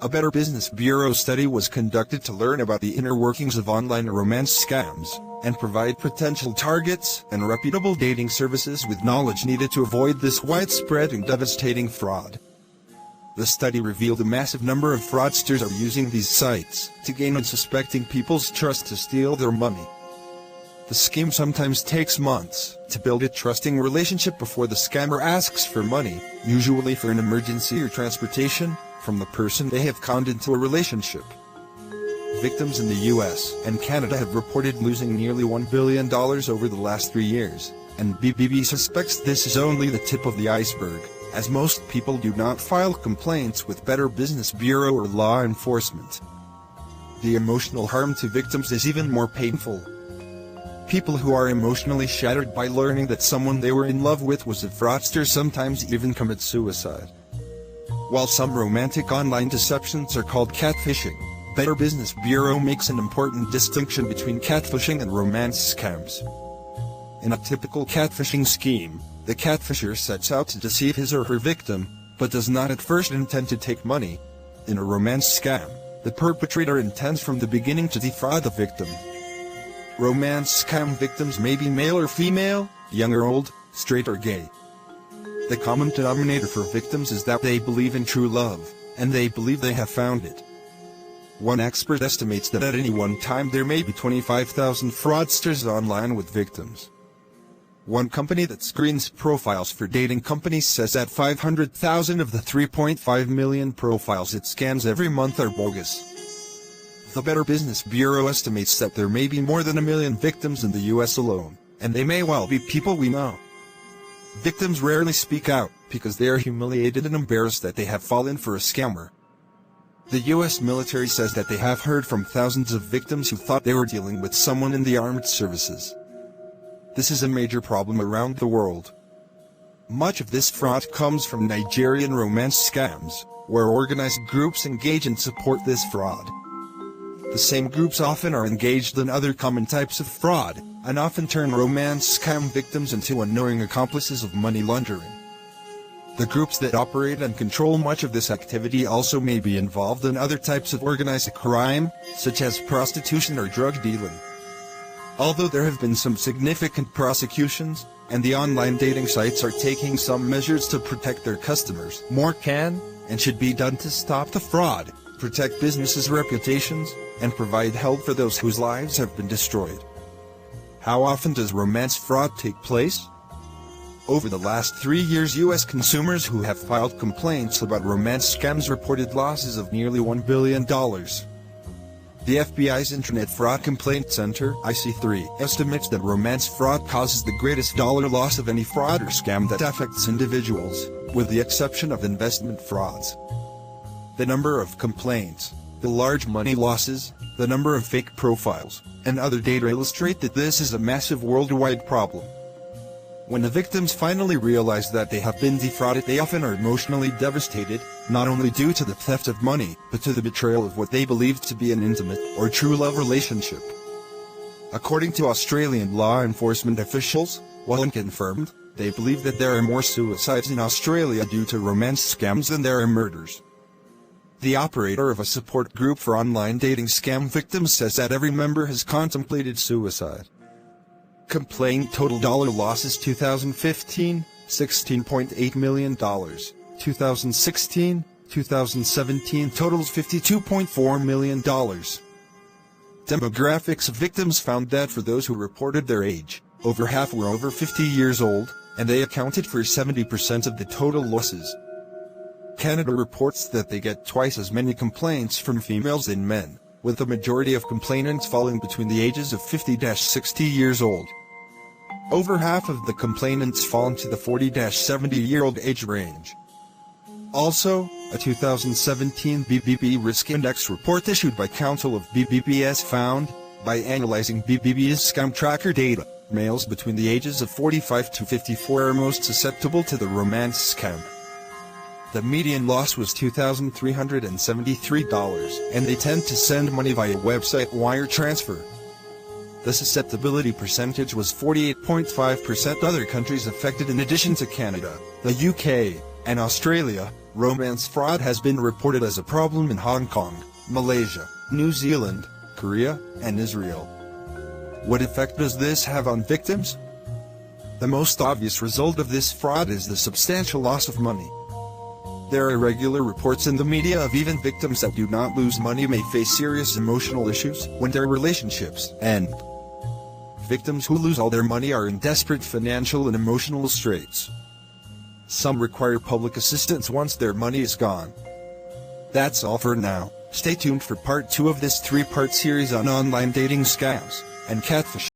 A Better Business Bureau study was conducted to learn about the inner workings of online romance scams, and provide potential targets and reputable dating services with knowledge needed to avoid this widespread and devastating fraud. The study revealed a massive number of fraudsters are using these sites to gain unsuspecting people's trust to steal their money. The scheme sometimes takes months to build a trusting relationship before the scammer asks for money, usually for an emergency or transportation, from the person they have conned into a relationship. Victims in the US and Canada have reported losing nearly $1 billion over the last 3 years, and BBB suspects this is only the tip of the iceberg, as most people do not file complaints with Better Business Bureau or law enforcement. The emotional harm to victims is even more painful. People who are emotionally shattered by learning that someone they were in love with was a fraudster sometimes even commit suicide. While some romantic online deceptions are called catfishing, Better Business Bureau makes an important distinction between catfishing and romance scams. In a typical catfishing scheme, the catfisher sets out to deceive his or her victim, but does not at first intend to take money. In a romance scam, the perpetrator intends from the beginning to defraud the victim. Romance scam victims may be male or female, young or old, straight or gay. The common denominator for victims is that they believe in true love, and they believe they have found it. One expert estimates that at any one time there may be 25,000 fraudsters online with victims. One company that screens profiles for dating companies says that 500,000 of the 3.5 million profiles it scans every month are bogus. The Better Business Bureau estimates that there may be more than 1 million victims in the US alone, and they may well be people we know. Victims rarely speak out, because they are humiliated and embarrassed that they have fallen for a scammer. The US military says that they have heard from thousands of victims who thought they were dealing with someone in the armed services. This is a major problem around the world. Much of this fraud comes from Nigerian romance scams, where organized groups engage and support this fraud. The same groups often are engaged in other common types of fraud, and often turn romance scam victims into unknowing accomplices of money laundering. The groups that operate and control much of this activity also may be involved in other types of organized crime, such as prostitution or drug dealing. Although there have been some significant prosecutions, and the online dating sites are taking some measures to protect their customers, more can and should be done to stop the fraud, protect businesses' reputations, and provide help for those whose lives have been destroyed. How often does romance fraud take place? Over the last 3 years, US consumers who have filed complaints about romance scams reported losses of nearly $1 billion. The FBI's Internet Fraud Complaint Center, IC3, estimates that romance fraud causes the greatest dollar loss of any fraud or scam that affects individuals, with the exception of investment frauds. The number of complaints, the large money losses, the number of fake profiles, and other data illustrate that this is a massive worldwide problem. When the victims finally realize that they have been defrauded, they often are emotionally devastated, not only due to the theft of money, but to the betrayal of what they believed to be an intimate or true love relationship. According to Australian law enforcement officials, while unconfirmed, they believe that there are more suicides in Australia due to romance scams than there are murders. The operator of a support group for online dating scam victims says that every member has contemplated suicide. Complaint total dollar losses: 2015, $16.8 million, 2016, 2017 totals $52.4 million. Demographics of victims found that for those who reported their age, over half were over 50 years old, and they accounted for 70% of the total losses. Canada reports that they get twice as many complaints from females than men, with the majority of complainants falling between the ages of 50-60 years old. Over half of the complainants fall into the 40-70-year-old age range. Also, a 2017 BBB Risk Index report issued by Council of BBBS found, by analyzing BBB's scam tracker data, males between the ages of 45 to 54 are most susceptible to the romance scam. The median loss was $2,373, and they tend to send money via website wire transfer. The susceptibility percentage was 48.5%. Other countries affected in addition to Canada, the UK, and Australia, romance fraud has been reported as a problem in Hong Kong, Malaysia, New Zealand, Korea, and Israel. What effect does this have on victims? The most obvious result of this fraud is the substantial loss of money. There are regular reports in the media of even victims that do not lose money may face serious emotional issues when their relationships end. Victims who lose all their money are in desperate financial and emotional straits. Some require public assistance once their money is gone. That's all for now. Stay tuned for part 2 of this 3-part series on online dating scams and catfishing.